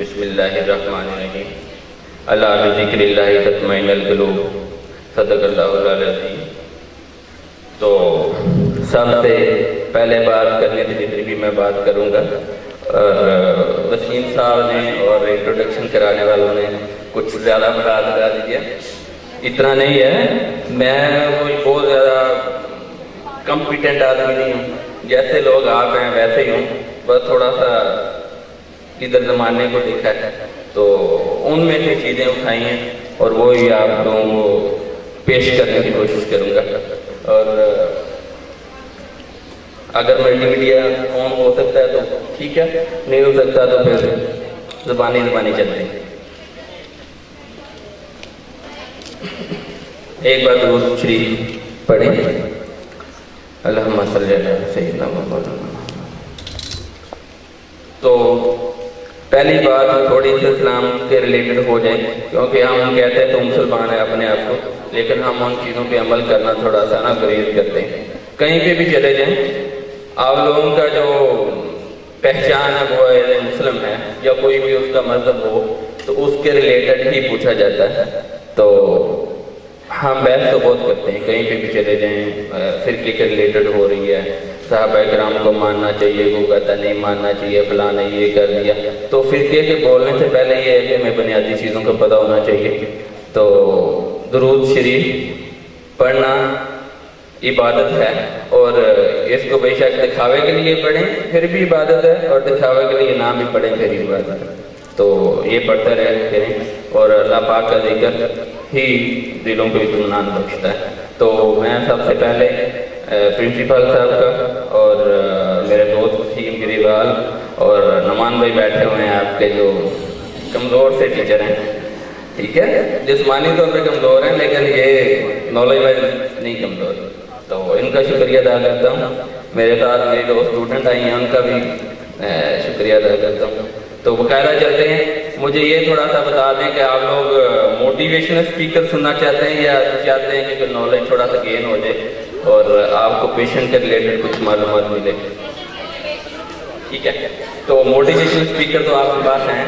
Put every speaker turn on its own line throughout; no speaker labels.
बिस्मिल्लाहिर्रहमानिर्रहीम। अला बिज़िक्रिल्लाहि तत्मइन्नुल क़ुलूब। सदक़ल्लाहुल अज़ीम। तो सबसे पहले बात करने से जितनी भी मैं बात करूँगा, और वसीम साहब ने और इंट्रोडक्शन कराने वालों ने कुछ ज़्यादा बढ़ा दिया दिया, इतना नहीं है। मैं कोई बहुत ज़्यादा कॉम्पिटेंट आदमी नहीं हूँ, जैसे लोग आप हैं वैसे ही हूँ, बस थोड़ा सा इधर ज़माने को देखा है तो उनमें से चीज़ें उठाई हैं और वो ही आप लोगों को पेश करने की कोशिश करूँगा। और अगर मल्टीमीडिया ऑन हो सकता है तो ठीक है, नहीं हो सकता तो फिर ज़बानी चलते हैं। एक बार दुरूद शरीफ पढ़ें। अल्लाहुम्मा सल्ली अला सय्यिदिना मुहम्मद। तो पहली बात थोड़ी सी इस्लाम के रिलेटेड हो जाए, क्योंकि हम कहते हैं तो मुसलमान है अपने आप को, लेकिन हम उन चीज़ों पे अमल करना थोड़ा सा ना गुरेज करते हैं। कहीं पे भी चले जाएं, आप लोगों का जो पहचान है वो है मुस्लिम है, या कोई भी उसका मजहब हो तो उसके रिलेटेड ही पूछा जाता है। तो हम बहस तो बहुत करते हैं, कहीं पे भी चले जाएं, फिरके के रिलेटेड हो रही है, सहाबा किराम को मानना चाहिए, वो कहता नहीं मानना चाहिए, फलां ने ये कर दिया। तो फिरके के बोलने से पहले ये है कि हमें बुनियादी चीज़ों का पता होना चाहिए। तो दुरूद शरीफ पढ़ना इबादत है, और इसको बेशक दिखावे के लिए पढ़ें फिर भी इबादत है, और दिखावे के लिए ना भी पढ़ें फिर भी इबादत है। तो ये पढ़ते रहे करें, और अल्लाह पाक का जिक्र ही दिलों को इत्मीनान बख्शता है। तो मैं सबसे पहले प्रिंसिपल साहब का और मेरे दोस्त वसीम गिरीवाल और नमान भाई बैठे हुए हैं आपके, जो कमज़ोर से टीचर हैं, ठीक है, जिस्मानी तौर पे कमज़ोर हैं लेकिन ये नॉलेज वाइज नहीं कमज़ोर, तो इनका शुक्रिया अदा करता हूँ। मेरे साथ मेरे दो स्टूडेंट आई हैं, उनका भी शुक्रिया अदा करता हूँ। तो बकायदा चलते हैं। मुझे ये थोड़ा सा बता दें कि आप लोग मोटिवेशनल स्पीकर सुनना चाहते हैं या चाहते हैं कि नॉलेज थोड़ा सा गेन हो जाए और आपको पेशेंट के रिलेटेड कुछ मालूमात मिले, ठीक है। तो मोटिवेशनल स्पीकर तो आपके पास हैं,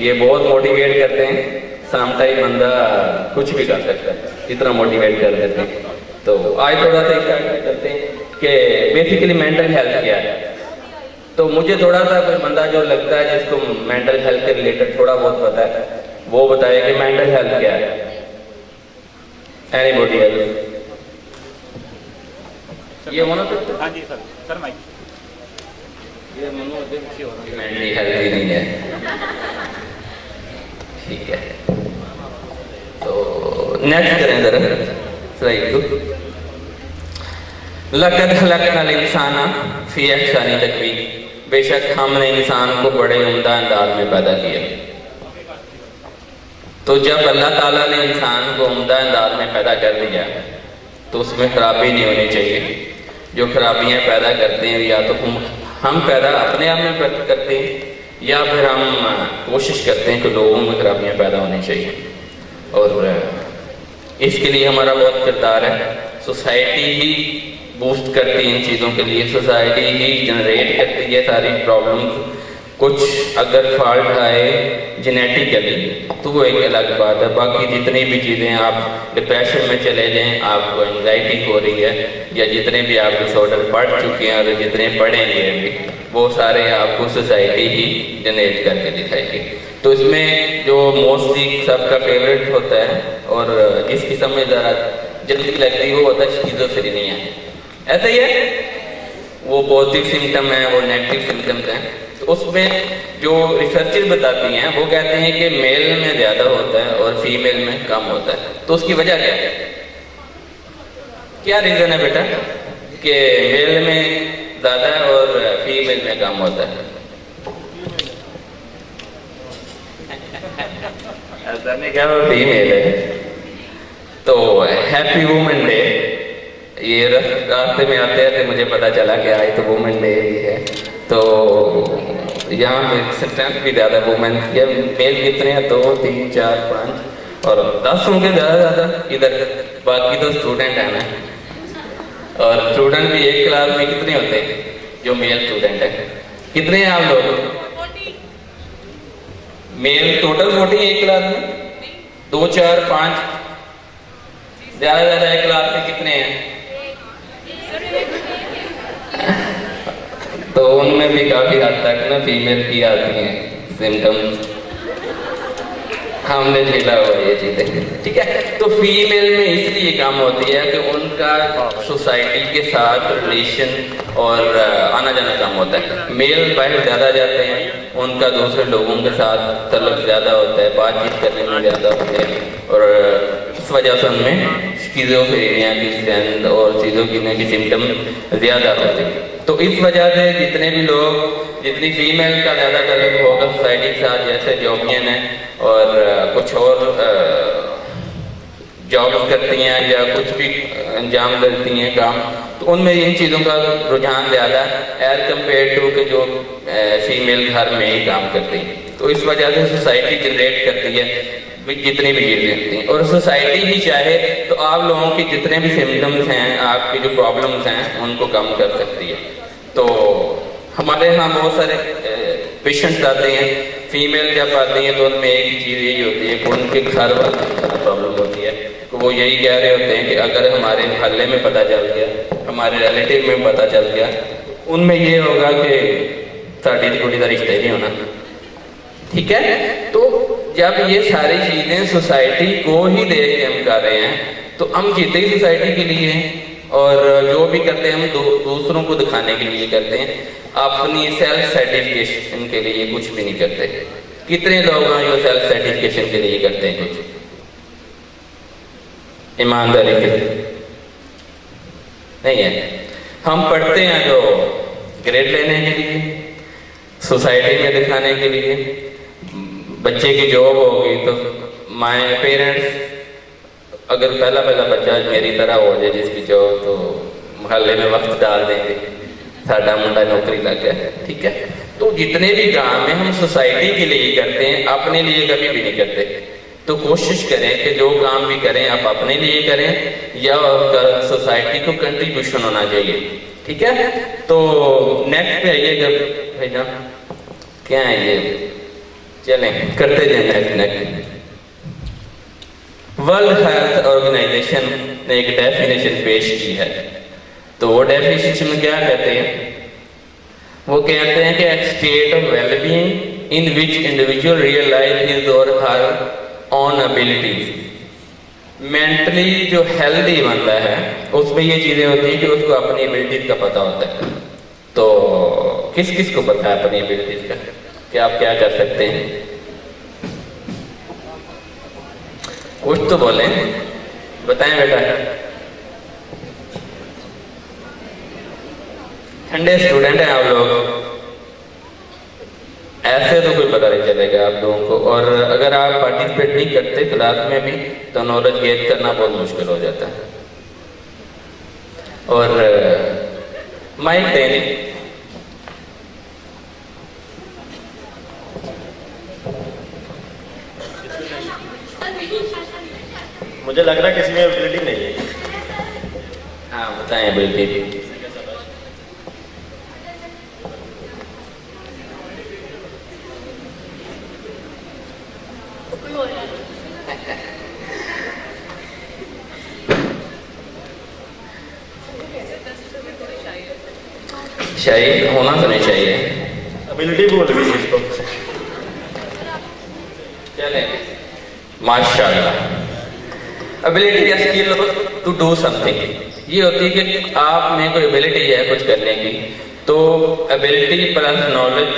ये बहुत मोटिवेट करते हैं, शाम टाइम बंदा कुछ भी कर सकता है, इतना मोटिवेट कर देते हैं। तो आज थोड़ा सा स्टार्ट करते हैं कि बेसिकली मेंटल हेल्थ क्या है। तो मुझे थोड़ा सा कोई बंदा जो लगता है जिसको मेंटल हेल्थ के रिलेटेड थोड़ा बहुत पता है, वो बताए कि मेंटल हेल्थ क्या है। Anybody else? ये होना तो हाँ जी सर, सर माइक ये मेंटल हेल्थ ही नहीं है, ठीक है। तो नेक्स्ट करें जरा स्लाइड को। लक़द खलक़नल इंसाना फ़ी अहसनि तक़वीम। बेशक हमने इंसान को बड़े उम्दा अंदाज में पैदा किया। तो जब अल्लाह ताला ने इंसान को उम्दा अंदाज में पैदा कर दिया तो उसमें खराबी नहीं होनी चाहिए। जो खराबियाँ पैदा करते हैं या तो हम पैदा अपने आप में करते हैं, या फिर हम कोशिश करते हैं कि लोगों में खराबियाँ पैदा होनी चाहिए। और इसके लिए हमारा बहुत किरदार है। सोसाइटी ही बूस्ट करती है इन चीज़ों के लिए, सोसाइटी ही जनरेट करती है सारी प्रॉब्लम्स। कुछ अगर फॉल्ट आए जेनेटिकली तो वो एक अलग बात है, बाकी जितनी भी चीज़ें आप डिप्रेशन में चले जाएं, आपको एंजाइटी हो रही है, या जितने भी आप डिसऑर्डर पढ़ चुके हैं और जितने पढ़ेंगे अभी, वो सारे आपको सोसाइटी ही जनरेट करके दिखाएगी। तो इसमें जो मोस्टली सबका फेवरेट होता है और जिसकी समझ ज़रा जल्दी लगती है वो होता है शिज़ोफ्रेनिया। ऐसा ही है, वो पॉजिटिव सिम्टम है, वो नेगेटिव सिम्टम्स हैं। तो उसमें जो रिसर्चर बताती हैं वो कहते हैं कि मेल में ज़्यादा होता है और फीमेल में कम होता है। तो उसकी वजह क्या है, क्या रीज़न है बेटा कि मेल में ज़्यादा और फीमेल में कम होता है? ऐसा नहीं क्या वो फीमेल है। तो हैप्पी वुमेन डे, ये रास्ते में आते आते मुझे पता चला कि आज तो वुमेन डे ही है। तो यहाँ पे स्ट्रेंथ भी ज़्यादा वुमेन, ये मेल कितने हैं? 2 3 4 5 और 10 होंगे ज़्यादा इधर, बाकी तो स्टूडेंट है ना। और स्टूडेंट भी एक क्लास में कितने होते हैं जो मेल स्टूडेंट है? कितने हैं आप लोग? मेल टोटल 40 एक क्लास में? 2 4 5 ज्यादा एक क्लास में कितने हैं? तो उनमें भी काफी हद तक ना फीमेल की आती हैं सिम्टम्स, हमने झेला हुआ ये चीजें, ठीक है। तो फीमेल में इसलिए कम होती है कि उनका सोसाइटी के साथ रिलेशन और आना जाना कम होता है। मेल बाहर ज़्यादा जाते हैं, उनका दूसरे लोगों के साथ तल्लुक ज़्यादा होता है, बातचीत करने में ज़्यादा होते हैं, और इस वजह से उनमें स्किज़ोफ्रेनिया की स्ट्रेंथ और स्किज़ोफ्रेनिया की सिम्टम ज़्यादा होते हैं। तो इस वजह से जितने भी लोग, जितनी फीमेल का ज़्यादा तल्लुक होगा सोसाइटी के साथ, जैसे जॉबियन है और कुछ और जॉब करती हैं या कुछ भी अंजाम देती हैं काम, तो उनमें इन चीज़ों का रुझान ज़्यादा एज कम्पेयर टू के जो फीमेल घर में ही काम करती हैं। तो इस वजह से सोसाइटी जनरेट करती है जितनी भी चीज़ें होती हैं, और सोसाइटी भी चाहे तो आप लोगों की जितने भी सिम्टम्स हैं, आपकी जो प्रॉब्लम्स हैं, उनको कम कर सकती है। तो हमारे यहाँ बहुत सारे पेशेंट्स आते हैं, फीमेल जब आती हैं तो उनमें एक ही चीज़ यही होती है कि उनके घर वालों को प्रॉब्लम होती है, तो वो यही कह रहे होते हैं कि अगर हमारे मोहल्ले में पता चल गया, हमारे रिलेटिव में पता चल गया, उनमें ये होगा कि साड़ी कुड़ी का रिश्ता ही नहीं होना, ठीक है। तो जब ये सारी चीज़ें सोसाइटी को ही देख के हम कर रहे हैं, तो हम जीते ही सोसाइटी के लिए हैं, और जो भी करते हैं हम दूसरों को दिखाने के लिए करते हैं, अपनी सेल्फ सेटिस्फेक्शन के लिए कुछ भी नहीं करते। कितने लोग हैं जो सेल्फ सेटिस्फेक्शन के लिए करते हैं कुछ? ईमानदारी से नहीं है। हम पढ़ते हैं तो ग्रेड लेने के लिए, सोसाइटी में दिखाने के लिए, बच्चे की जॉब होगी तो माए पेरेंट्स, अगर पहला बच्चा मेरी तरह हो जाए जिसकी जॉब, तो मोहल्ले में वक्त डाल देंगे, साडा मुंडा नौकरी लग गया, ठीक है। तो जितने भी काम है हम सोसाइटी के लिए करते हैं, अपने लिए कभी भी नहीं करते। तो कोशिश करें कि जो काम भी करें आप अपने लिए करें या सोसाइटी को कंट्रीब्यूशन होना चाहिए, ठीक है। तो नेक्स्ट पे आइएगा भैया, क्या है ये, चलें करते जाए नेक्स्ट। वर्ल्ड हेल्थ ऑर्गेनाइजेशन ने एक डेफिनेशन पेश की है, तो वो डेफिनेशन में क्या कहते हैं? वो कहते हैं कि एक state of wellbeing in which individual realize his or her own abilities. Mentally जो हेल्दी बनता है उसमें ये चीजें होती हैं कि उसको अपनी एबिलिटीज का पता होता है। तो किस किस को पता है अपनी एबिलिटीज का कि आप क्या कर सकते हैं? कुछ तो बोले, बताएं बेटा। ठंडे स्टूडेंट हैं आप लोग, ऐसे तो कोई पता नहीं चलेगा आप लोगों को, और अगर आप पार्टिसिपेट नहीं करते क्लास में भी तो नॉलेज गेन करना बहुत मुश्किल हो जाता है। और माइक देने
मुझे लग रहा है किसी में एबिलिटी नहीं है।
हाँ बताएं एबिलिटी। शायद होना तो नहीं चाहिए,
एबिलिटी बोल गई इसको।
चले माशाल्लाह। एबिलिटी या स्किल टू डू समथिंग, ये होती है कि आप में कोई एबिलिटी है कुछ करने की, तो एबिलिटी प्लस नॉलेज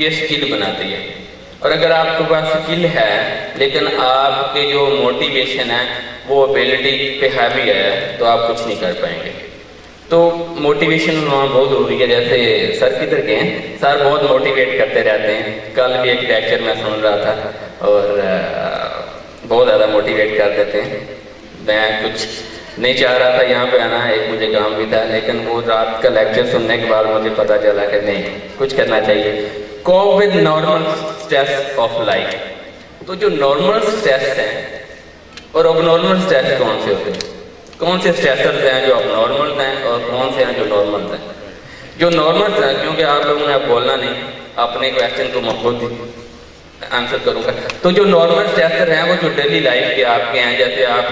ये स्किल बनाती है। और अगर आपके पास स्किल है लेकिन आपके जो मोटिवेशन है वो एबिलिटी पे हावी है तो आप कुछ नहीं कर पाएंगे। तो मोटिवेशन होना बहुत ज़रूरी है। जैसे सर किधर गए हैं? सर बहुत मोटिवेट करते रहते हैं। कल भी एक लेक्चर में सुन रहा था और बहुत ज़्यादा मोटिवेट कर देते हैं। मैं कुछ नहीं चाह रहा था यहाँ पे आना, एक मुझे काम भी था, लेकिन वो रात का लेक्चर सुनने के बाद मुझे पता चला कि नहीं, कुछ करना चाहिए। Cope with normal stress of life. तो जो नॉर्मल स्ट्रेस है और अब स्ट्रेस कौन से होते हैं? कौन से स्ट्रेसर्स हैं जो अबनॉर्मल हैं और कौन से हैं जो नॉर्मल हैं? जो नॉर्मल हैं, क्योंकि आप लोगों ने अब बोलना नहीं, अपने क्वेश्चन को मैं खुद आंसर करूंगा। तो जो नॉर्मल स्ट्रेसर हैं वो जो डेली लाइफ के आपके हैं, जैसे आप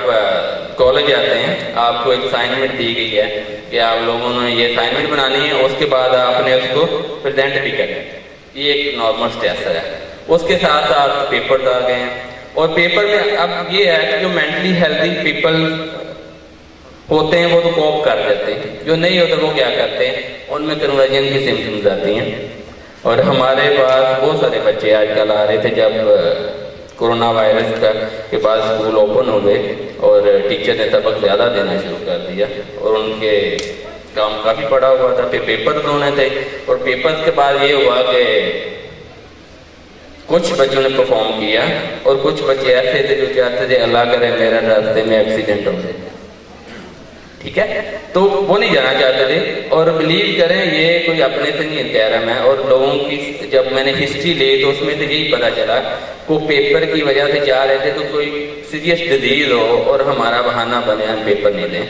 कॉलेज आते हैं, आपको एक असाइनमेंट दी गई है कि आप लोगों ने ये असाइनमेंट बनानी है, उसके बाद आपने उसको प्रेजेंट भी करना है, ये एक नॉर्मल स्ट्रेसर है। उसके साथ साथ पेपर आ गए हैं, और पेपर में अब ये है कि जो मेंटली हेल्दी पीपल होते हैं वो तो कोप कर देते हैं, जो नहीं होते वो क्या करते हैं, उनमें कन्वर्जन की सिम्टम्स आती हैं। और हमारे पास बहुत सारे बच्चे आजकल आ रहे थे जब कोरोना वायरस के बाद स्कूल ओपन हो गए और टीचर ने सबक ज़्यादा देना शुरू कर दिया, और उनके काम काफ़ी पड़ा हुआ था, फिर पेपर दोने थे, और पेपर के बाद ये हुआ कि कुछ बच्चों ने परफॉर्म किया और कुछ बच्चे ऐसे थे जो चाहते थे अल्लाह करे मेरा रास्ते में एक्सीडेंट हो जाए, ठीक है, तो वो नहीं जाना चाहते थे। और बिलीव करें ये कोई अपने से नहीं कह रहा मैं, और लोगों की जब मैंने हिस्ट्री ली तो उसमें से यही पता चला को पेपर की वजह से जा रहे थे तो कोई सीरियस डिजीज हो और हमारा बहाना बने हम पेपर नहीं दें,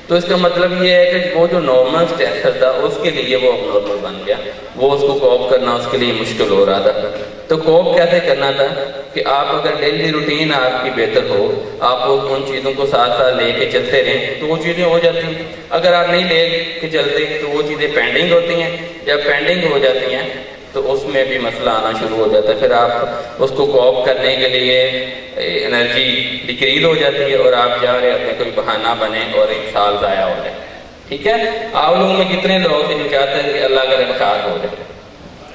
तो इसका मतलब ये है कि वो जो नॉर्मल स्ट्रेसर था उसके लिए वो अबनॉर्मल बन गया, वो उसको कोप करना उसके लिए मुश्किल हो रहा था। तो कोप कैसे करना था कि आप अगर डेली रूटीन आपकी बेहतर हो, आप उन चीज़ों को साथ साथ लेके चलते रहें तो वो चीज़ें हो जाती हैं। अगर आप नहीं ले के चलते तो वो चीज़ें पेंडिंग होती हैं, जब पेंडिंग हो जाती हैं तो उसमें भी मसला आना शुरू हो जाता है, फिर आप उसको कोप करने के लिए एनर्जी डिक्रीज हो जाती है और आप जा रहे अपने कोई बहाना बने और एक साल ज़ाया हो जाए, ठीक है। आप लोगों में कितने लोग जो चाहते हैं कि अल्लाह करे बुखार हो जाए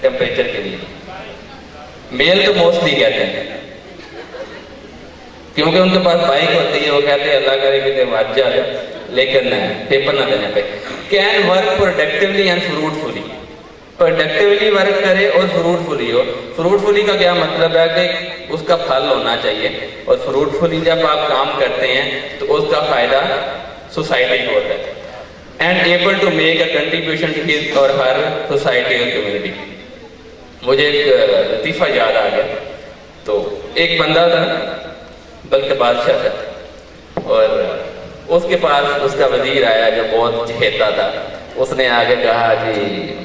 टेम्परेचर के लिए, मेल तो मोस्टली कहते हैं क्योंकि उनके पास बाइक होती है, वो कहते हैं अल्लाह करे कि मर जाए लेकिन पेपर ना देने पे। Can work productively and fruitfully, productively work करे और फ्रूटफुली हो। फ्रूटफुली का क्या मतलब है कि उसका फल होना चाहिए, और फ्रूटफुली जब आप काम करते हैं तो उसका फायदा सोसाइटी को होता है। And able to make a contribution to his or her society और कम्युनिटी। मुझे एक लतीफ़ा याद आ गया, तो एक बंदा था बल्कि बादशाह था, और उसके पास उसका वजीर आया जो बहुत चहेता था। उसने आगे कहा कि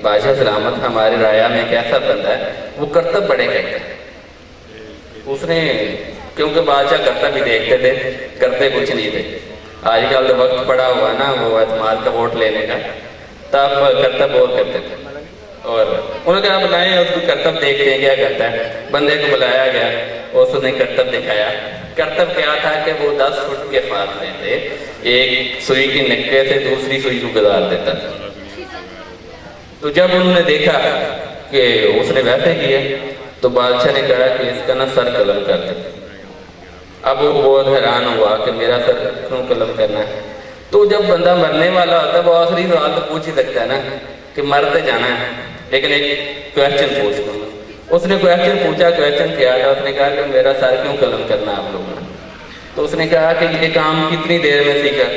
बादशाह सलामत, हमारे राया में एक ऐसा बंदा है वो कर्तव्य बड़े करता है। उसने, क्योंकि बादशाह कर्तव्य भी देखते थे, करते कुछ नहीं थे। आजकल तो वक्त पड़ा हुआ ना वो एतमाद का वोट लेने का, तब कर्तव्य बहुत करते थे। और उन्होंने कहा बुलाएं उसको कर्तव्य देखते हैं क्या करता है। बंदे को बुलाया गया, उसने कर्तव्य दिखाया। कर्तव्य क्या था कि वो 10 फुट के फासले थे, एक सुई की नक्के से दूसरी सुई को गुजार देता था। तो जब उन्होंने देखा कि उसने वैसे किया तो बादशाह ने कहा कि इसका ना सर कलम कर दे। अब वो बहुत हैरान हुआ कि मेरा सर क्यों कलम करना है। तो जब बंदा मरने वाला होता है वो आखिरी सवाल तो पूछ ही सकता है ना कि मरते जाना है, लेकिन एक क्वेश्चन पूछ लूँगा। उसने क्वेश्चन पूछा, क्वेश्चन क्या था, उसने कहा कि मेरा सर क्यों कलम करना आप लोगों ने। तो उसने कहा कि ये काम कितनी देर में सीखा।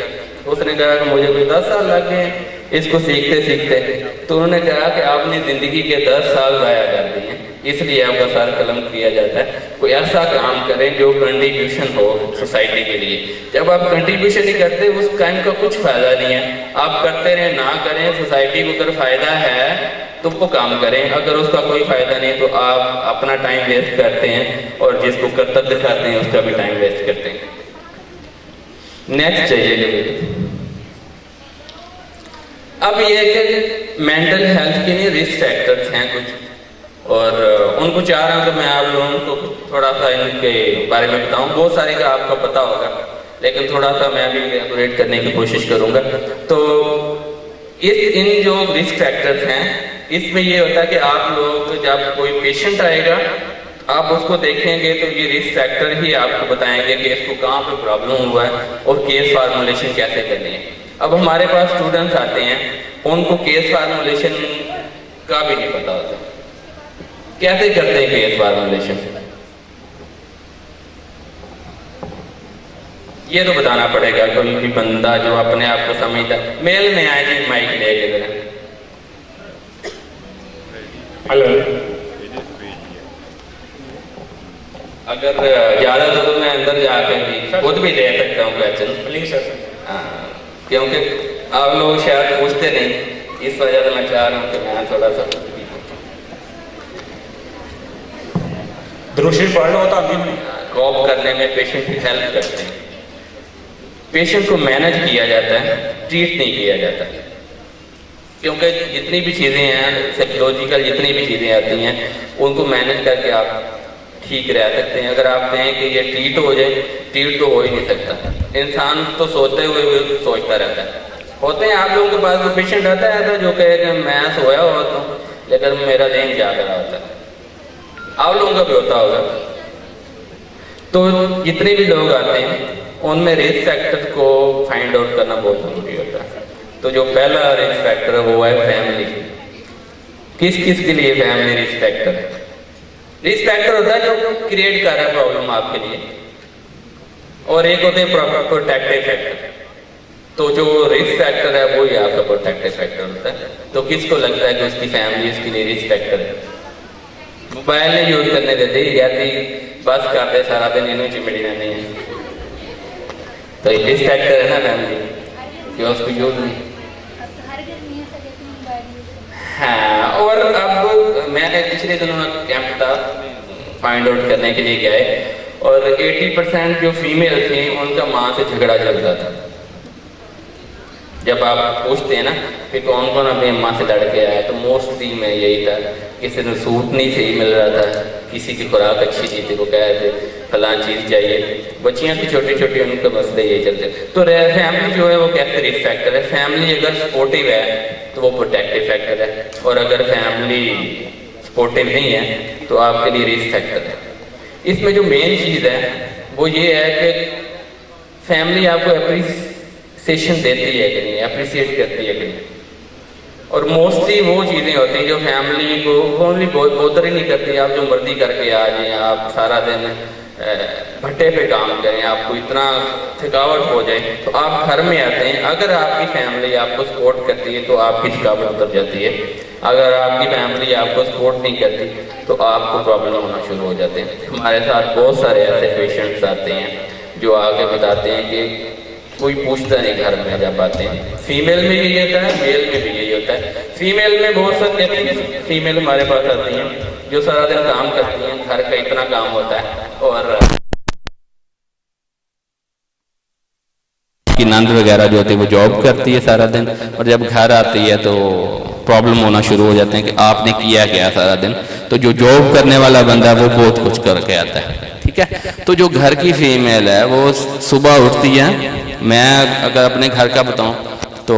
उसने कहा कि मुझे कोई 10 साल लग गए इसको सीखते सीखते। तो उन्होंने कहा कि आपने ज़िंदगी के 10 साल ज़ाया कर दिए, इसलिए आपका सर कलम किया जाता है। कोई ऐसा काम करें जो कंट्रीब्यूशन हो सोसाइटी के लिए। जब आप कंट्रीब्यूशन नहीं करते उस टाइम का कुछ फ़ायदा नहीं है। आप करते रहें ना करें, सोसाइटी को अगर फ़ायदा है तो वो काम करें, अगर उसका कोई फ़ायदा नहीं तो आप अपना टाइम वेस्ट करते हैं और जिसको कर्तव्य दिखाते हैं उसका भी टाइम वेस्ट करते हैं। नेक्स्ट चाहिए। अब ये कि मेंटल हेल्थ के लिए रिस्क फैक्टर्स हैं कुछ, और उनको चाह रहा हूँ कि मैं आप लोगों को थोड़ा सा इनके बारे में बताऊँ। बहुत सारे का आपको पता होगा, लेकिन थोड़ा सा मैं भी एलैबोरेट करने की कोशिश करूँगा। तो इन जो रिस्क फैक्टर्स हैं इसमें ये होता है कि आप लोग जब कोई पेशेंट आएगा आप उसको देखेंगे तो ये रिस्क फैक्टर ही आपको बताएंगे कि इसको कहाँ पे प्रॉब्लम हुआ है और केस फार्मूलेशन कैसे करनी है। अब हमारे पास स्टूडेंट्स आते हैं, उनको केस फार्मूलेशन का भी नहीं पता होता, कैसे करते हैं केस फार्मूलेशन, ये तो बताना पड़ेगा। कोई भी बंदा जो अपने आप को समझता, मेल में आए जी माइक लेके जरा।
हेलो,
अगर ज्यादा तो मैं अंदर जाकर भी खुद भी दे सकता हूँ क्वेश्चन
प्लीज सर।
क्योंकि आप लोग शायद पूछते नहीं, इस वजह से मैं चाह रहा हूँ कि मैं थोड़ा सा।
द्रुशी पढ़ लो तो आती नहीं।
कॉप करने में पेशेंट की हेल्प करते हैं। पेशेंट को मैनेज किया जाता है, ट्रीट नहीं किया जाता, क्योंकि जितनी भी चीज़ें हैं साइकोलॉजिकल, जितनी भी चीज़ें आती हैं उनको मैनेज करके आप ठीक रह सकते हैं। अगर आप कहें कि ये ट्रीट हो जाए, ट्रीट तो हो ही नहीं सकता। इंसान तो सोते हुए भी सोचता रहता है। होते हैं आप लोगों के पास तो पेशेंट आता है ऐसा जो कहे कि मैं सोया हुआ हूँ लेकिन मेरा ज़हन जाग रहा होता है। आप लोगों का भी होता होगा। तो जितने भी लोग आते हैं उनमें रिस्क फैक्टर को फाइंड आउट करना बहुत जरूरी होता है। तो जो पहला रिस्क फैक्टर है वो है फैमिली। किस किस के लिए फैमिली रिस्क फैक्टर है? रिस्क फैक्टर होता है जो क्रिएट कर रहा है प्रॉब्लम आपके लिए, और एक होते हैं प्रोटेक्टिव फैक्टर। तो जो रिस्क फैक्टर है वो ही आपका प्रोटेक्टिव फैक्टर होता है। तो किसको लगता है कि उसकी फैमिली उसके लिए रिस्क फैक्टर है? मोबाइल नहीं यूज करने देते, कहती बस करते सारा दिन इन्हों चिमड़ी रहने हैं, तो रिस्क फैक्टर है ना फैमिली कि उसको यूज नहीं। हाँ, और अब मैंने पिछले दिनों कैंप था फाइंड आउट करने के लिए गए, और 80% जो फीमेल थी उनका माँ से झगड़ा चलता था। जब आप पूछते हैं ना कि कौन कौन अपनी अम्मा से लड़ के आया, तो मोस्टली में यही था, किसी ने सूट नहीं सही मिल रहा था, किसी की खुराक अच्छी थी, तेरे को कह रहे थे फलां चीज़ चाहिए। बच्चियाँ की छोटी छोटी उनके मसले यही चलते। तो फैमिली जो है वो कैसे रिस्क फैक्टर है? फैमिली अगर सपोर्टिव है तो वो प्रोटेक्टिव फैक्टर है, और अगर फैमिली सपोर्टिव नहीं है तो आपके लिए रिस्क फैक्टर है। इसमें जो मेन चीज़ है वो ये है कि फैमिली आपको अप्रिसिएशन देती है कि नहीं, अप्रिसिएट करती है कि नहीं। और मोस्टली वो चीज़ें होती हैं जो फैमिली को ओनली बोदर ही नहीं करती। आप जो मर्जी करके आ जाएं, आप सारा दिन भट्टे पे काम करें, आपको इतना थकावट हो जाए, तो आप घर में आते हैं, अगर आपकी फैमिली आपको सपोर्ट करती है तो आपकी थकावट उतर जाती है। अगर आपकी फैमिली आपको सपोर्ट नहीं करती तो आपको प्रॉब्लम होना शुरू हो जाते हैं। हमारे साथ बहुत सारे ऐसे पेशेंट्स आते हैं जो आगे बताते हैं कि कोई पूछता नहीं घर में जब आते हैं। फीमेल में यही होता है, मेल में भी यही होता है। फीमेल में बहुत सारी ऐसी फीमेल हमारे पास आती हैं जो सारा दिन काम करती हैं, घर का इतना काम होता है, और की नंद वगैरह जो होती है वो जॉब करती है सारा दिन, और जब घर आती है तो प्रॉब्लम होना शुरू हो जाते हैं कि आपने किया क्या सारा दिन। तो जो जॉब करने वाला बंदा है वो बहुत कुछ करके आता है, ठीक है। तो जो घर की फीमेल है वो सुबह उठती है, मैं अगर अपने घर का बताऊं तो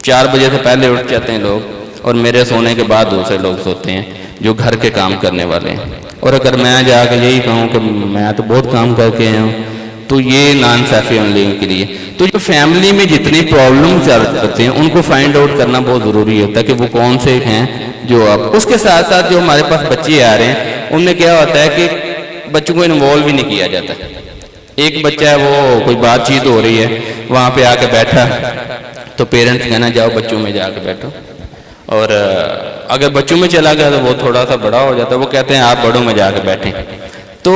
4 बजे से पहले उठ जाते हैं लोग, और मेरे सोने के बाद दूसरे लोग सोते हैं जो घर के काम करने वाले हैं। और अगर मैं जाकर यही कहूँ कि मैं तो बहुत काम करके आया हूँ, तो ये नाइंसाफी उन लोगों के लिए। तो जो फैमिली में जितनी प्रॉब्लम चलते हैं उनको फाइंड आउट करना बहुत ज़रूरी होता है कि वो कौन से हैं जो आप। उसके साथ साथ जो हमारे पास बच्चे आ रहे हैं उनमें क्या होता है कि बच्चों को इन्वॉल्व भी नहीं किया जाता। एक बच्चा है वो कोई बातचीत हो रही है, वहाँ पे आके बैठा, तो पेरेंट्स कहना जाओ बच्चों में जाके बैठो, और अगर बच्चों में चला गया तो वो थोड़ा सा बड़ा हो जाता है, वो कहते हैं आप बड़ों में जाके बैठें। तो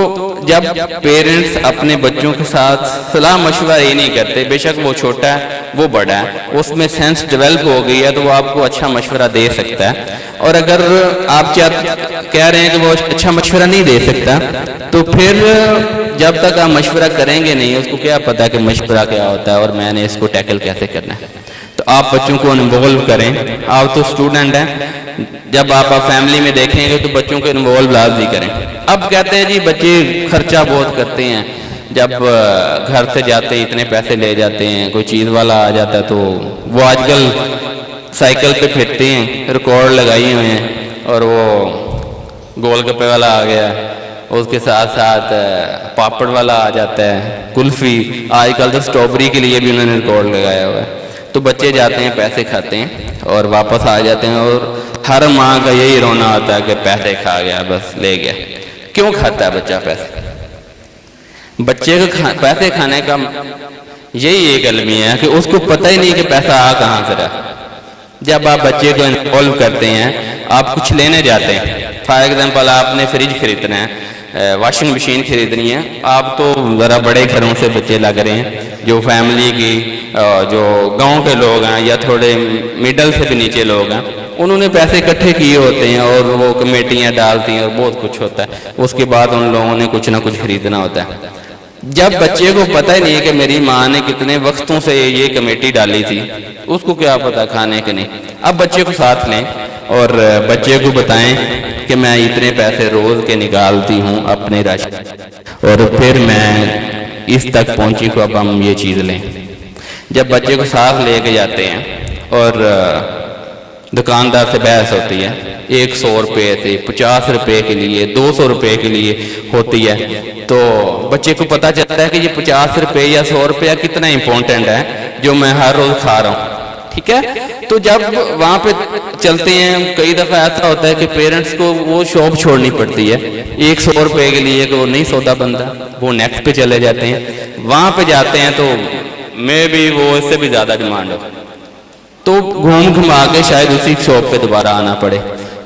जब पेरेंट्स अपने बच्चों के साथ सलाह मशवरा ये नहीं करते, बेशक वो छोटा है वो बड़ा है, उसमें सेंस डेवलप हो गई है तो वो आपको अच्छा मशवरा दे सकता है। और अगर आप कह रहे हैं कि वो अच्छा मशवरा नहीं दे सकता, तो फिर जब तक आप मशवरा करेंगे नहीं, उसको क्या पता कि मशवरा क्या होता है और मैंने इसको टैकल कैसे करना है। तो आप बच्चों को इन्वॉल्व करें। आप तो स्टूडेंट हैं, जब आप फैमिली में देखेंगे तो बच्चों को इन्वॉल्व लाजमी करें। अब कहते हैं जी बच्चे खर्चा बहुत करते हैं, जब घर से जाते इतने पैसे ले जाते हैं, कोई चीज़ वाला आ जाता है तो वो आजकल साइकिल पे फिरते हैं, रिकॉर्ड लगाए हुए हैं, और वो गोलगप्पे वाला आ गया, उसके साथ साथ पापड़ वाला आ जाता है, कुल्फ़ी, आजकल तो स्ट्रॉबेरी के लिए भी उन्होंने रिकॉर्ड लगाया हुआ है। तो बच्चे जाते हैं, पैसे खाते हैं और वापस आ जाते हैं, और हर माँ का यही रोना होता है कि पैसे खा गया, बस ले गया। क्यों खाता है बच्चा पैसे? बच्चे को पैसे खाने का यही एक अलमिया है कि उसको पता ही नहीं कि पैसा आ कहाँ से रहा। जब आप बच्चे को इन्वॉल्व करते हैं, आप कुछ लेने जाते हैं, फॉर एग्जाम्पल आपने फ्रिज खरीदना है, वॉशिंग मशीन खरीदनी है, आप तो ज़रा बड़े घरों से बच्चे लग रहे हैं, जो फैमिली की जो गांव के लोग हैं या थोड़े मिडल से भी नीचे लोग हैं,
उन्होंने पैसे इकट्ठे किए होते हैं और वो कमेटियाँ डालती हैं और बहुत कुछ होता है, उसके बाद उन लोगों ने कुछ ना कुछ खरीदना होता है। जब बच्चे को पता ही नहीं है कि मेरी माँ ने कितने वक्तों से ये कमेटी डाली थी, उसको क्या पता खाने के नहीं। अब बच्चे को साथ लें और बच्चे को बताएं कि मैं इतने पैसे रोज के निकालती हूँ अपने राशन, और फिर मैं इस तक पहुंची को अब हम ये चीज़ लें। जब बच्चे को साथ लेके जाते हैं और दुकानदार से बहस होती है, 100 रुपये से 50 रुपये के लिए 200 रुपये के लिए होती है, तो बच्चे को पता चलता है कि ये 50 रुपये या 100 रुपया कितना इम्पोर्टेंट है जो मैं हर रोज खा रहा हूँ। ठीक है, तो जब वहाँ पे चलते हैं, कई दफ़ा ऐसा होता है कि पेरेंट्स को वो शॉप छोड़नी पड़ती है 100 रुपये के लिए कि वो नहीं सौदा बनता, वो नेक्स्ट पे चले जाते हैं। वहाँ पे जाते हैं तो मैं भी वो इससे भी ज़्यादा डिमांड हो, तो घूम घुमा के शायद उसी शॉप पे दोबारा आना पड़े।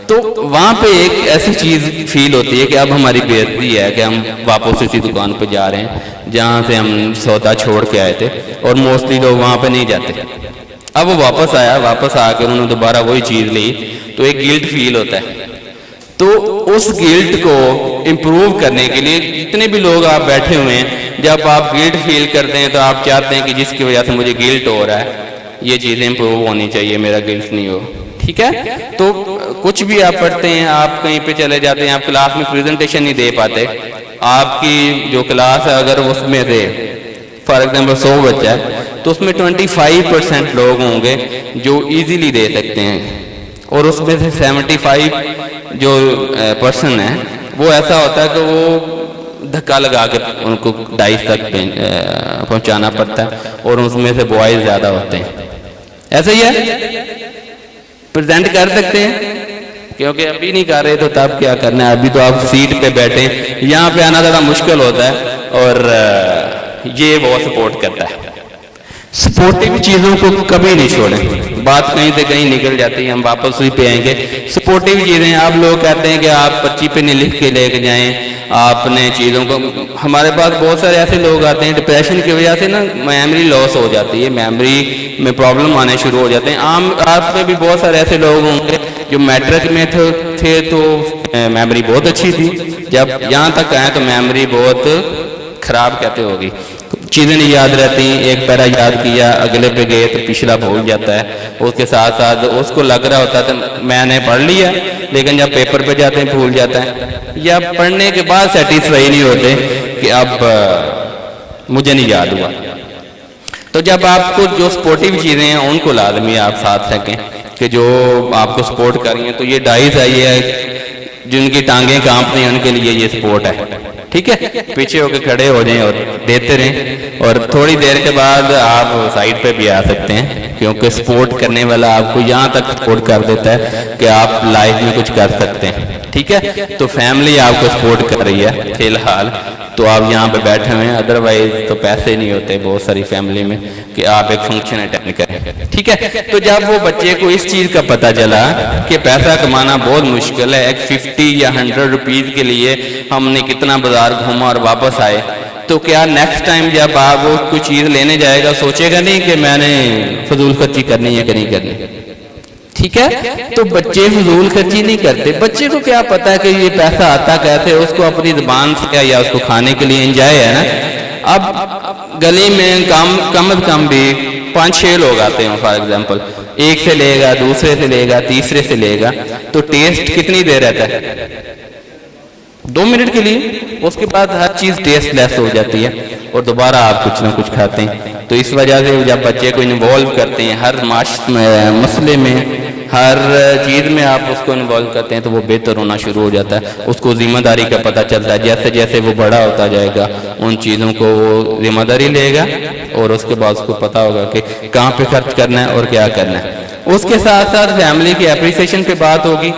तो वहाँ पे एक ऐसी चीज़ फील होती है कि अब हमारी बेइज्जती है कि हम वापस उसी दुकान पे जा रहे हैं जहाँ से हम सौदा छोड़ के आए थे, और मोस्टली लोग वहाँ पे नहीं जाते। अब वो वापस आया, वापस आकर उन्होंने दोबारा वही चीज़ ली, तो एक गिल्ट फील होता है। तो उस गिल्ट को इम्प्रूव करने के लिए जितने भी लोग आप बैठे हुए हैं, जब आप गिल्ट फील करते हैं तो आप चाहते हैं कि जिसकी वजह से मुझे गिल्ट हो रहा है ये चीज़ें इम्प्रूव होनी चाहिए, मेरा गिल्ट नहीं हो। ठीक है, तो कुछ भी आप पढ़ते हैं, आप कहीं पे चले जाते हैं, आप क्लास में प्रेजेंटेशन नहीं दे पाते, आपकी जो क्लास है अगर उसमें से फॉर एग्जाम्पल 100 बच्चा है तो उसमें 25% लोग होंगे जो इजीली दे सकते हैं, और उसमें से 75 जो पर्सन है वो ऐसा होता है कि वो धक्का लगा के उनको डाइस तक पहुंचाना पड़ता है, और उसमें से बॉयज ज़्यादा होते हैं। ऐसा ही है, प्रेजेंट कर सकते हैं, क्योंकि अभी नहीं कर रहे तो तब क्या करना है, अभी तो आप सीट पे बैठे, यहाँ पे आना ज़्यादा मुश्किल होता है, और ये बहुत सपोर्ट करता है। सपोर्टिव चीज़ों को कभी नहीं छोड़ें, बात कहीं से कहीं निकल जाती है, हम वापस उसी पे आएंगे। सपोर्टिव चीज़ें, आप लोग कहते हैं कि आप पर्ची पे नहीं लिख के लेके जाएं आपने चीज़ों को, हमारे पास बहुत सारे ऐसे लोग आते हैं डिप्रेशन की वजह से ना मेमोरी लॉस हो जाती है, मेमोरी में प्रॉब्लम आने शुरू हो जाते हैं। आप में भी बहुत सारे ऐसे लोग होंगे जो मैट्रिक में थे तो मेमोरी बहुत अच्छी थी, जब यहाँ तक आए तो मेमोरी बहुत खराब कहते होगी, चीज़ें नहीं याद रहती, एक पैरा याद किया अगले पे गए तो पिछला भूल जाता है, उसके साथ साथ उसको लग रहा होता है मैंने पढ़ लिया, लेकिन जब पेपर पे जाते हैं भूल जाता है, या पढ़ने के बाद सेटिस्फाई नहीं होते कि अब मुझे नहीं याद हुआ। तो जब आपको जो सपोर्टिव चीज़ें हैं उनको लाजमी आप साथ रखें कि जो आपको सपोर्ट कर रही हैं, तो ये डाइस है, ये जिनकी टांगें कांप रही हैं उनके लिए ये सपोर्ट है। ठीक है, पीछे होकर खड़े हो जाएं और देते रहें, और थोड़ी देर के बाद आप साइड पे भी आ सकते हैं, क्योंकि सपोर्ट करने वाला आपको यहाँ तक सपोर्ट कर देता है कि आप लाइफ में कुछ कर सकते हैं। ठीक है, तो फैमिली आपको सपोर्ट कर रही है फिलहाल, तो आप यहाँ पे बैठे हुए हैं, अदरवाइज तो पैसे नहीं होते बहुत सारी फैमिली में कि आप एक फंक्शन अटेंड करें। ठीक है, तो जब वो बच्चे को इस चीज़ का पता चला कि पैसा कमाना बहुत मुश्किल है, एक 50 या 100 रुपीज़ के लिए हमने कितना बाजार घूमा और वापस आए, तो क्या नेक्स्ट टाइम जब आप वो कोई चीज़ लेने जाएगा सोचेगा नहीं कि मैंने फजूल खर्ची करनी है कि नहीं करनी। ठीक है, तो बच्चे फजूल खर्ची नहीं करते, बच्चे को क्या पता है कि ये पैसा आता कैसे, उसको अपनी जुबान से क्या या उसको खाने के लिए एंजॉय है ना। अब गली में कम से कम भी 5-6 लोग आते हैं, फॉर एग्जांपल एक से लेगा, दूसरे से लेगा, तीसरे से लेगा, तो टेस्ट कितनी देर रहता है, 2 मिनट के लिए, उसके बाद हर चीज़ टेस्ट लेस हो जाती है और दोबारा आप कुछ ना कुछ खाते हैं। तो इस वजह से जब बच्चे को इन्वॉल्व करते हैं हर मसले में, हर चीज़ में आप उसको इन्वॉल्व करते हैं, तो वो बेहतर होना शुरू हो जाता है, उसको जिम्मेदारी का पता चलता है। जैसे जैसे वो बड़ा होता जाएगा उन चीज़ों को वो जिम्मेदारी लेगा, और उसके बाद उसको पता होगा कि कहाँ पे खर्च करना है और क्या करना है। उसके साथ साथ फैमिली की अप्रिसिएशन पे बात होगी,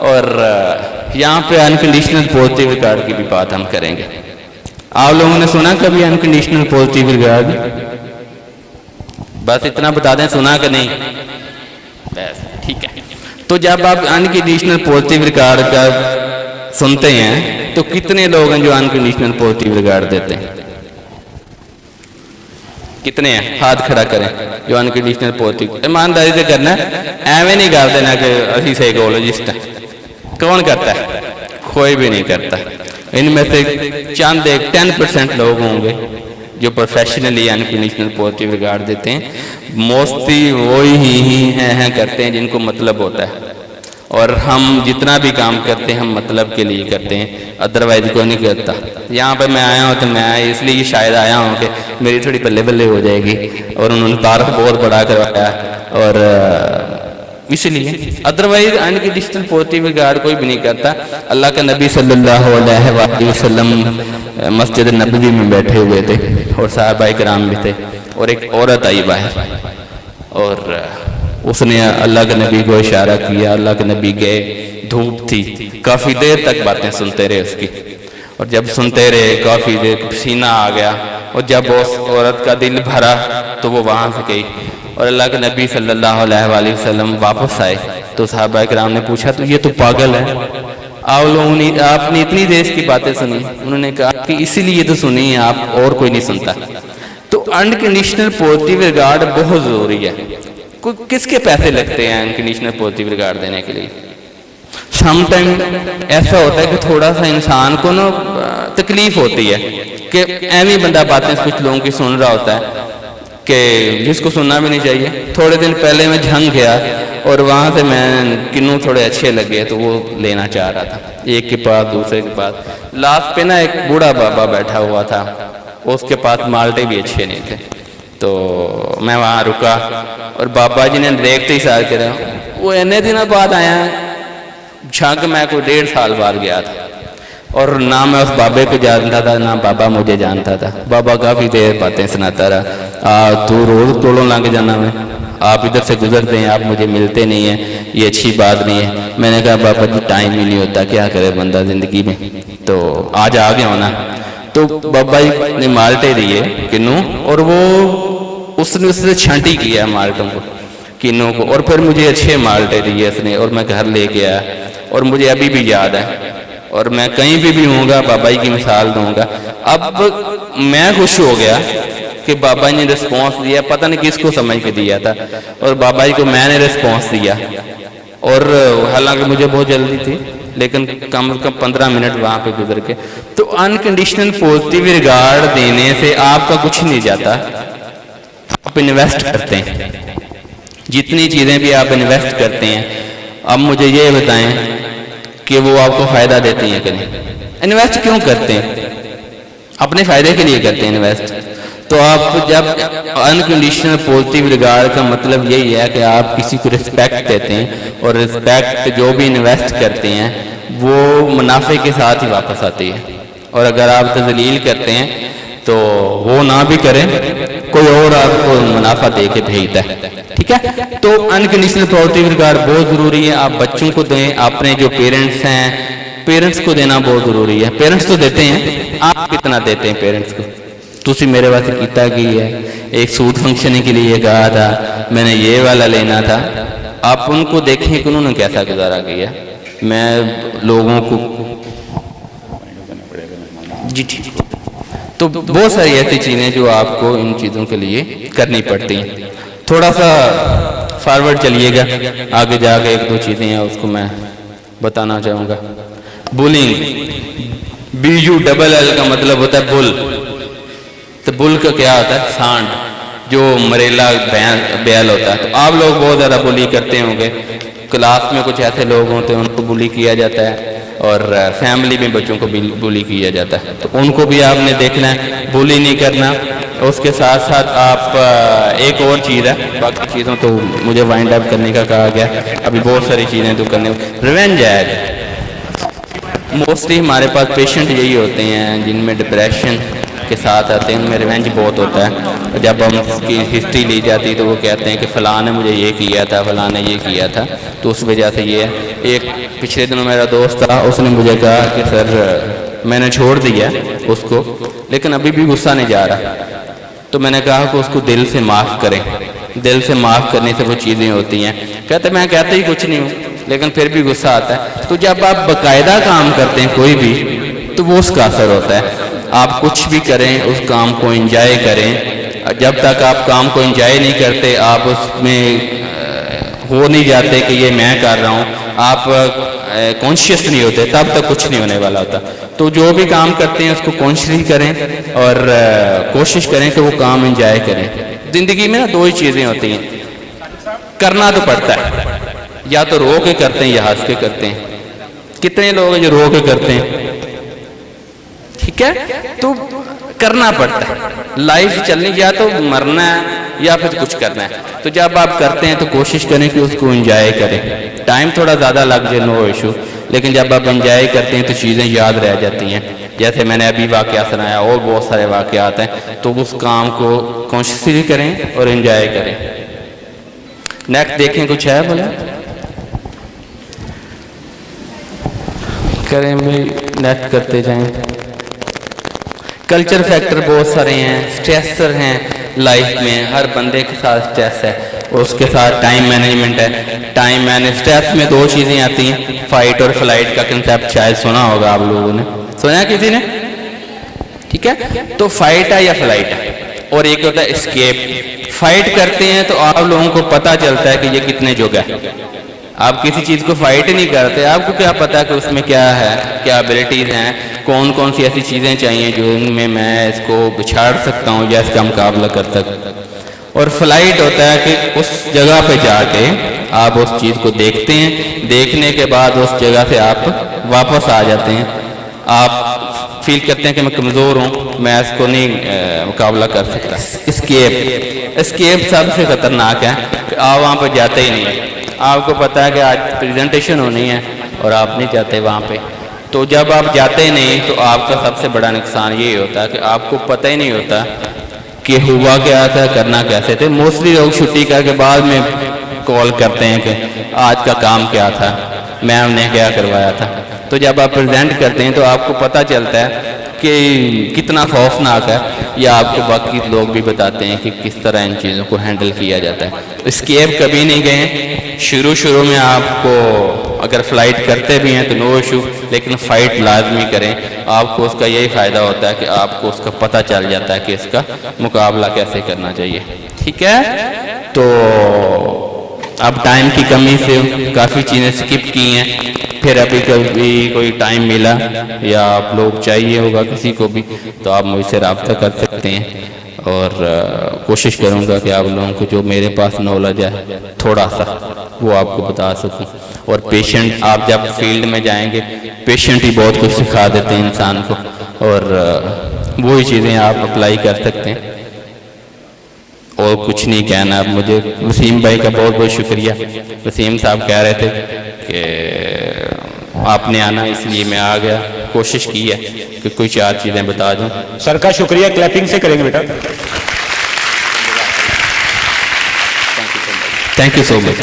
और यहाँ पे अनकंडीशनल पॉजिटिव रिगार्ड की भी बात हम करेंगे। आप लोगों ने सुना कभी अनकंडीशनल पॉजिटिव रिगार्ड? बस इतना बता दें, सुना कि नहीं? बस ठीक है। तो जब आप अनकंडीशनल पॉजिटिव रिगार्ड का सुनते हैं तो कितने लोग हैं जो अनकंडीशनल पॉजिटिव रिगार्ड देते हैं? कितने हैं? हाथ खड़ा करें। जो अनकंडीशनल पॉजिटिव ईमानदारी से करना है, एवं नहीं कर देना कि असी साइकोलॉजिस्ट हैं। कौन करता है? कोई भी नहीं करता। इनमें से चंद 10% लोग होंगे जो प्रोफेशनली अनकंडीशनल पॉजिटिव रिगार्ड देते हैं। मोस्टली वही ही करते हैं जिनको मतलब होता है, और हम जितना भी काम करते हैं हम मतलब के लिए करते हैं, अदरवाइज कोई नहीं करता। यहाँ पे मैं आया हूँ तो मैं इसलिए शायद आया हूँ कि मेरी थोड़ी बल्ले बल्ले हो जाएगी, और उन्होंने तारफ बहुत बड़ा करवाया, और इसलिए अदरवाइज अनकंडीशनल पॉजिटिव रिगार्ड कोई भी नहीं करता। अल्लाह के नबी सल्लल्लाहु अलैहि वसल्लम मस्जिद नबवी में बैठे हुए थे और साहबाए किराम भी थे, और एक औरत आई बाहर, और उसने अल्लाह के नबी को इशारा किया। अल्लाह के नबी गए, धूप थी, काफ़ी देर तक बातें सुनते रहे उसकी, और जब सुनते रहे काफ़ी देर पसीना आ गया, और जब उस औरत का दिल भरा तो वो वहाँ से गई, और अल्लाह के नबी सल्लल्लाहु अलैहि वसल्लम वापस आए तो सहाबा किराम ने पूछा तो ये तो पागल है, आप लोगों ने आपने इतनी देर की बातें सुनी? उन्होंने कहा कि इसीलिए तो सुनी है आप, और कोई नहीं सुनता। तो अनकंडीशनल पॉजिटिव रिगार्ड बहुत ज़रूरी है। किसके पैसे लगते हैं अनकंडीशनल पॉजिटिव रिगार्ड देने के लिए? समटाइम ऐसा होता है कि थोड़ा सा इंसान को ना तकलीफ होती है कि ऐवी बंदा बातें कुछ लोगों की सुन रहा होता है कि जिसको सुनना भी नहीं चाहिए। थोड़े दिन पहले मैं झंग गया और वहाँ से मैं किन्नू थोड़े अच्छे लगे तो वो लेना चाह रहा था, एक के पास दूसरे के पास। लास्ट पे ना एक बूढ़ा बाबा बैठा हुआ था, उसके पास माल्टे भी अच्छे नहीं थे, तो मैं वहाँ रुका और बाबा जी ने देखते ही सार के रहा, वो इतने दिनों बाद आया। झंग मैं कोई 1.5 साल बाद गया था, और ना मैं उस बाबे को जानता था ना बाबा मुझे जानता था। बाबा काफ़ी देर बातें सुनाता रहा, तू रोज़ टोलों लंघ जाना, मैं आप इधर से गुजरते हैं, आप मुझे मिलते नहीं हैं, ये अच्छी बात नहीं है। मैंने कहा बाबा जी टाइम ही नहीं होता, क्या करे बंदा ज़िंदगी में, तो आज आ गया होना। तो बाबा जी ने माल्टे दिए किन्नू, और वो उसने उससे छांटी किया माल्टों को, किन्नू को, और फिर मुझे अच्छे माल्टे दिए उसने, और मैं घर ले गया, और मुझे अभी भी याद है। और मैं कहीं भी होऊंगा बाबा जी की मिसाल दूंगा। अब मैं खुश हो गया कि बाबा जी ने रिस्पॉन्स दिया, पता नहीं किसको समझ के दिया था, और बाबा जी को मैंने रिस्पॉन्स दिया। और हालांकि मुझे बहुत जल्दी थी, लेकिन कम से कम 15 मिनट वहाँ पे गुजर के। तो अनकंडीशनल पॉजिटिव रिगार्ड देने से आपका कुछ नहीं जाता, आप इन्वेस्ट करते हैं। जितनी चीज़ें भी आप इन्वेस्ट करते हैं, अब मुझे ये बताएं कि वो आपको फ़ायदा देती हैं कि नहीं? इन्वेस्ट क्यों करते हैं? अपने फ़ायदे के लिए करते हैं इन्वेस्ट। तो आप जब अनकंडीशनल पॉजिटिव रिगार्ड का मतलब यही है कि आप किसी को रिस्पेक्ट देते हैं, और रिस्पेक्ट जो भी इन्वेस्ट करते हैं वो मुनाफे के साथ ही वापस आती है। और अगर आप तज़लील करते हैं तो वो ना भी करें, कोई और आपको मुनाफा दे के भेजता है, ठीक है? तो अनकंडीशनल पॉजिटिव रिगार्ड बहुत ज़रूरी है। आप बच्चों को दें, अपने जो पेरेंट्स हैं पेरेंट्स को देना बहुत ज़रूरी है। पेरेंट्स तो देते हैं, आप कितना देते हैं पेरेंट्स को? तुसी मेरे वास्ते किता की है, एक सूट फंक्शन के लिए कहा था, मैंने ये वाला लेना था। आप उनको देखें कि उन्होंने कैसा गुजारा किया। मैं लोगों को जी ठीक, तो बहुत सारी ऐसी चीज़ें जो आपको इन चीज़ों के लिए करनी पड़ती हैं। थोड़ा सा फॉरवर्ड चलिएगा, आगे जाके 1-2 चीज़ें हैं उसको मैं बताना चाहूँगा। बुलिंग, BULL का मतलब होता है बुल। तो बुल का क्या होता है? सांड, जो मरेला बैल होता है। तो आप लोग बहुत ज़्यादा बुली करते होंगे, क्लास में कुछ ऐसे लोग होते हैं उनको बुली किया जाता है, और फैमिली में बच्चों को भी बुली किया जाता है। तो उनको भी आपने देखना है, बुली नहीं करना। उसके साथ साथ आप एक और चीज़ है, बाकी चीज़ों तो मुझे वाइंड अप करने का कहा गया, अभी बहुत सारी चीज़ें तो करने। रिवेंज है, मोस्टली हमारे पास पेशेंट यही होते हैं जिनमें डिप्रेशन के साथ आते हैं, उनमें रिवेंज बहुत होता है। जब हम उसकी हिस्ट्री ली जाती तो वो कहते हैं कि फ़लाँ ने मुझे ये किया था, फ़लाँ ने ये किया था, तो उस वजह से ये है। एक पिछले दिनों मेरा दोस्त था, उसने मुझे कहा कि सर मैंने छोड़ दिया उसको, लेकिन अभी भी गुस्सा नहीं जा रहा। तो मैंने कहा कि उसको दिल से माफ़ करें, दिल से माफ़ करने से वो चीज़ें होती हैं। कहते मैं कहते ही कुछ नहीं हूँ, लेकिन फिर भी गुस्सा आता है। तो जब आप बाकायदा काम करते हैं कोई भी, तो वो उसका असर होता है। आप कुछ भी करें, उस काम को एंजॉय करें, जब तक आप काम को एंजॉय नहीं करते, आप उसमें हो नहीं जाते कि ये मैं कर रहा हूँ, आप कॉन्शियस नहीं होते, तब तक कुछ नहीं होने वाला होता। तो जो भी काम करते हैं उसको कॉन्शियसली करें और कोशिश करें कि वो काम एंजॉय करें। ज़िंदगी में ना दो ही चीज़ें होती हैं, करना तो पड़ता है, या तो रो के करते हैं या हंस के करते हैं। कितने लोग हैं जो रो के करते हैं, ठीक है, तो करना पड़ता है। लाइफ चलनी, या तो मरना है या फिर कुछ करना है। तो जब आप करते हैं तो कोशिश करें कि उसको एंजॉय करें। टाइम थोड़ा ज़्यादा लग जाए, नो इशू, लेकिन जब आप एंजॉय करते हैं तो चीज़ें याद रह जाती हैं। जैसे मैंने अभी वाक़या सुनाया, और बहुत सारे वाक़यात हैं। तो उस काम को कॉन्शियसली करें और एंजॉय करें। नेक्स्ट देखें, कुछ है बोला करें भाई, नेक्स्ट करते जाएं। कल्चर फैक्टर बहुत सारे हैं, स्ट्रेसर हैं लाइफ में, हर बंदे के साथ स्ट्रेस है, उसके साथ टाइम मैनेजमेंट है। टाइम मैनेज, स्ट्रेस में दो चीज़ें आती हैं, फाइट और फ्लाइट का कंसेप्ट शायद सुना होगा आप लोगों ने, सुना है किसी ने, ठीक है। तो फाइट है या फ्लाइट है, और एक होता है एस्केप। फाइट करते हैं तो आप लोगों को पता चलता है कि ये कितने जोगा है। आप किसी चीज़ को फाइट नहीं करते, आपको क्या पता कि उसमें क्या है, क्या एबिलिटीज़ हैं, कौन कौन सी ऐसी चीज़ें चाहिए जो इनमें मैं इसको बिछाड़ सकता हूँ या इसका मुकाबला कर सकता हूँ। और फ्लाइट होता है कि उस जगह पे जाके आप उस चीज़ को देखते हैं, देखने के बाद उस जगह से आप वापस आ जाते हैं। आप फील करते हैं कि मैं कमज़ोर हूँ, मैं इसको नहीं मुकाबला कर सकता। एस्केप सबसे ख़तरनाक है कि आप वहाँ पर जाते ही नहीं हैं। आपको पता है कि आज प्रेजेंटेशन होनी है और आप नहीं जाते वहाँ पे। तो जब आप जाते नहीं तो आपका सबसे बड़ा नुकसान ये होता है कि आपको पता ही नहीं होता कि हुआ क्या था, करना कैसे थे। मोस्टली लोग छुट्टी करके बाद में कॉल करते हैं कि आज का काम क्या था, मैम ने क्या करवाया था। तो जब आप प्रेजेंट करते हैं तो आपको पता चलता है कि कितना खौफनाक है, या आपको बाकी लोग भी बताते हैं कि किस तरह इन चीज़ों को हैंडल किया जाता है। एस्केप कभी नहीं गए। शुरू में आपको अगर फ़्लाइट करते भी हैं तो नो इशू, लेकिन फ़ाइट लाजमी करें। आपको उसका यही फ़ायदा होता है कि आपको उसका पता चल जाता है कि इसका मुकाबला कैसे करना चाहिए, ठीक है। तो अब टाइम की कमी से काफ़ी चीज़ें स्किप की हैं, फिर अभी कभी कोई टाइम मिला या आप लोग चाहिए होगा किसी को भी तो आप मुझसे रब्ता कर सकते हैं। और कोशिश करूंगा कि आप लोगों को जो मेरे पास नॉलेज है थोड़ा सा वो आपको बता सकूं। और पेशेंट, आप जब फील्ड में जाएंगे पेशेंट ही बहुत कुछ सिखा देते हैं इंसान को, और वही चीज़ें आप अप्लाई कर सकते हैं। और कुछ नहीं कहना। अब मुझे वसीम भाई का बहुत बहुत शुक्रिया। वसीम साहब कह रहे थे कि आपने आना, इसलिए मैं आ गया। कोशिश की है कि कोई चार चीज़ें बता दूं।
सर का शुक्रिया, क्लैपिंग से करेंगे बेटा।
Thank you so much.